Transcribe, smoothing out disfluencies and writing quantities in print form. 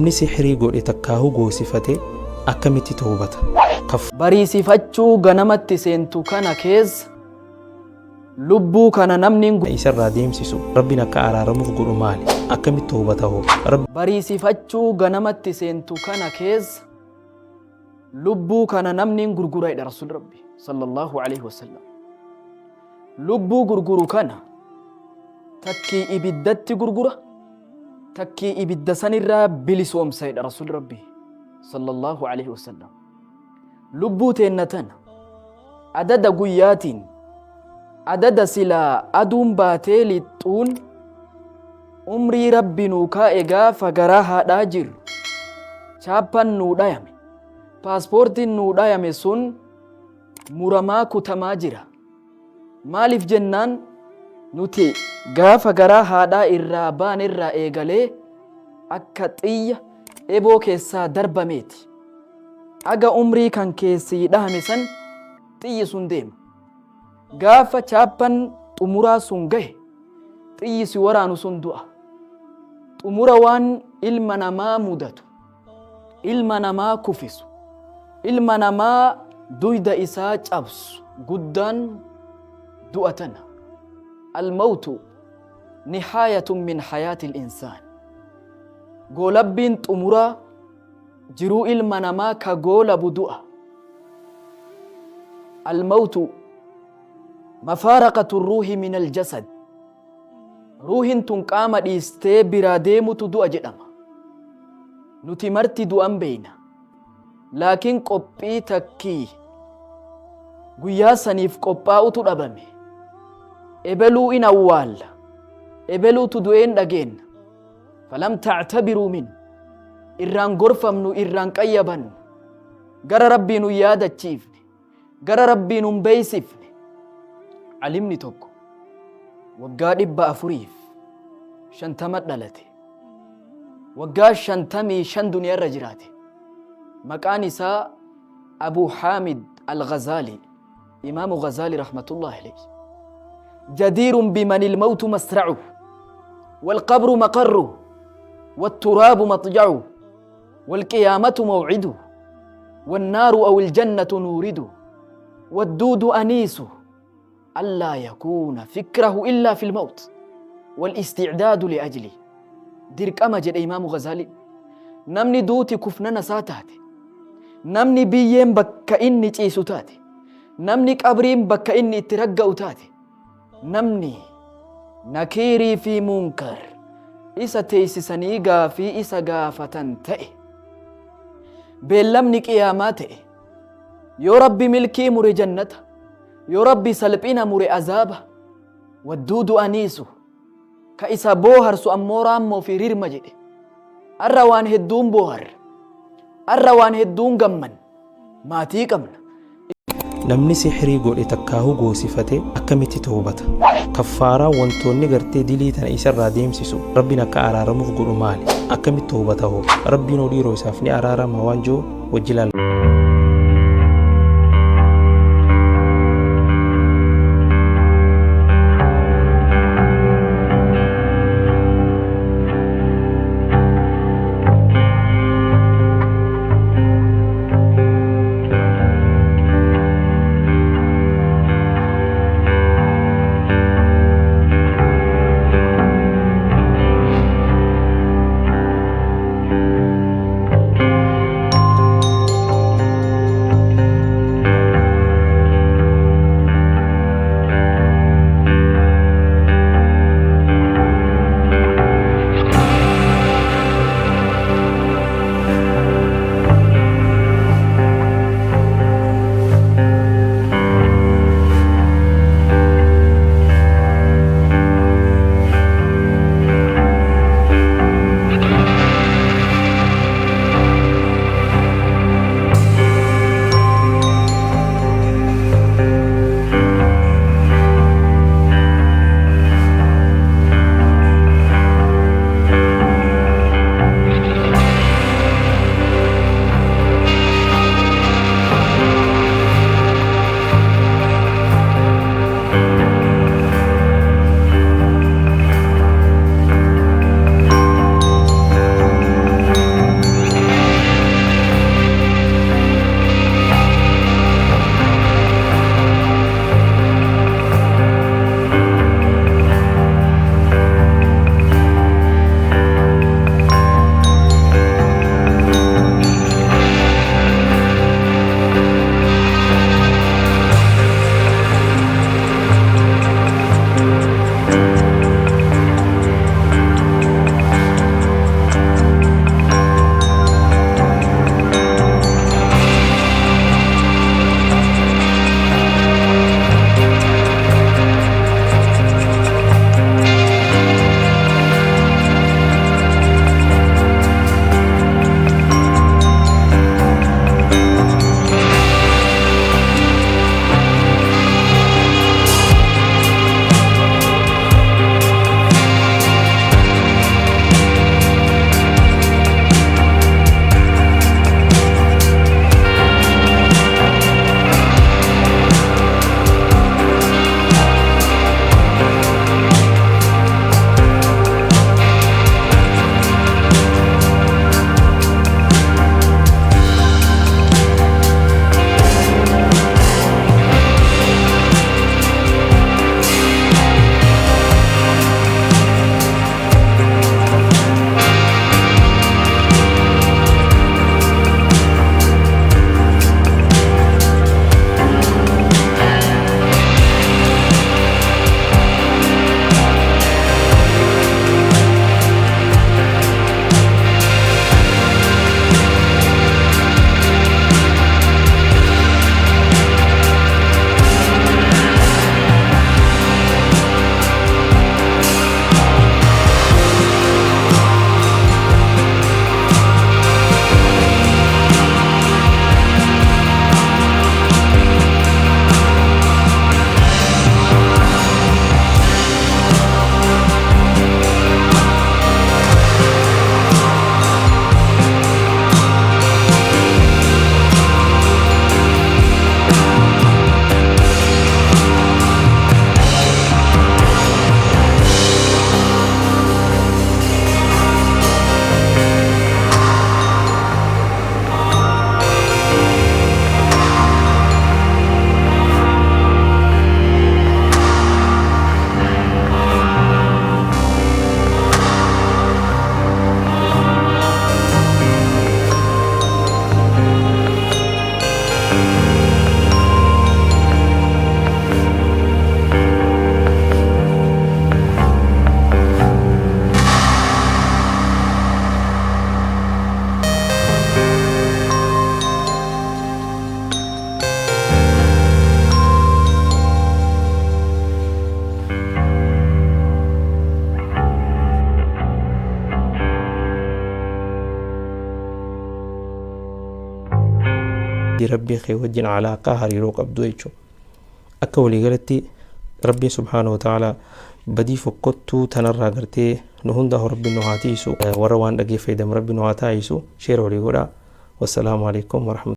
Namni sihrii godhe takkaahu goosifate akkamitti toobata? Bariisifachuu ganamatti seentu kana keessa lubbuu kana namni isarraa deemsisu Rabbiin akka araaramuuf godhu maali? Akkamitti toobata hoo? Bariisifachuu ganamatti seentu kana keessa lubbuu kana namni gurguraidha Rasuul Rabbi sallallahu alaihi wasallam. Lubbuu gurguru kana takkii ibiddatti gurgura, takkii ibidda sanirraa bilisoomsaidha Rasuul Rabbi sallallahu alaihi wasallam. Lubbuu teennatan adada guyyaatiin adada silaa aduun baatee lixuun umrii Rabbi nuu kaa'e gaafa garaa haadhaa jiru chaappaan nuu dhayame, paaspoortiin nuu dhayame sun muramaa kutamaa jira. Maaliif jennaan nuti gaafa garaa haadhaa irraa baan irraa eegalee akka xiyya eboo keessaa darbameeti. Aga umrii kan keessii dhahame san xiyyi sun deema. Gaafa chaappaan xumuraa sun gahe xiyyi si waraanu sun du'a. Xumura waan ilma namaa mudatu, ilma namaa kufisu, ilma namaa duyda isaa cabsu guddaan du'a tana. Al-mawtu nihayatun min hayati al-insaan. Goolabbiin xumuraa jiruu ilma namaa ka goolabu du'a. Al-mawtu mafaaraqatu ruuhi min al-jasad. Ruuhin tun qaama dhiistee biraa deemutu du'a jedhama. Nuti marti du'an beeyna. Laakiin qophii takkii guyyaa saniif qophaa'utu dhabame. Ebeluu in awwaalla, ebeluutu du'een dhageenna. Falam ta'tabiruu min. Irraan gorfamnu, irraan qayyabannu. Gara Rabbiin nu yaadachiifne, gara Rabbiin nu beeysifne. Alimni tokko waggaa 450 dhalate. Waggaa 55 duniyaarra jiraate. Maqaan isaa Abu Hamid Al-Ghazali, Imaamu Ghazali rahmatullahi alayhi. جدير بمن الموت مسرعه والقبر مقره والتراب مضجعه والقيامة موعده والنار أو الجنة نورده والدود أنيسه ألا يكون فكره إلا في الموت والاستعداد لأجله. ديرك أمجد إمام غزالي نمني دوتي كفننا ساتاتي نمني بيين بك إني تيسو تاتي نمني قبرين بك إني اترقى تاتي namni nakiirii fi munkar isa teessisanii gaafii isa gaafatan ta'e beellamni qiyaamaa ta'e yoo Rabbi milkii mure jannata yoo Rabbi salphina mure azaaba wadduudu aniisu ka isa booharsu ammoo raammoo fi rirma jedhe arra waan hedduun boohar arra waan hedduun gamman maatii qabna. Namni sihrii godhe takkaahu goosifate akkamitti toobata? Kaffaaraa wantoonni gartee dilii tana isarraa deemsisu Rabbiin akka araaramuuf godhu maali? Akkamitti toobata hoo? Rabbiin dhiiroo isaaf ni araarama waan jiru wajji ilaalla. ربي خي وجن علاقة هريروك أبدو يجو أكا ولي قالتي ربي سبحانه وتعالى بدي فقدتو تنرى قرتي نهنده ربي نهاتيسو وروان لقي فيدم ربي نهاتايسو شير ولي قولا والسلام عليكم ورحمة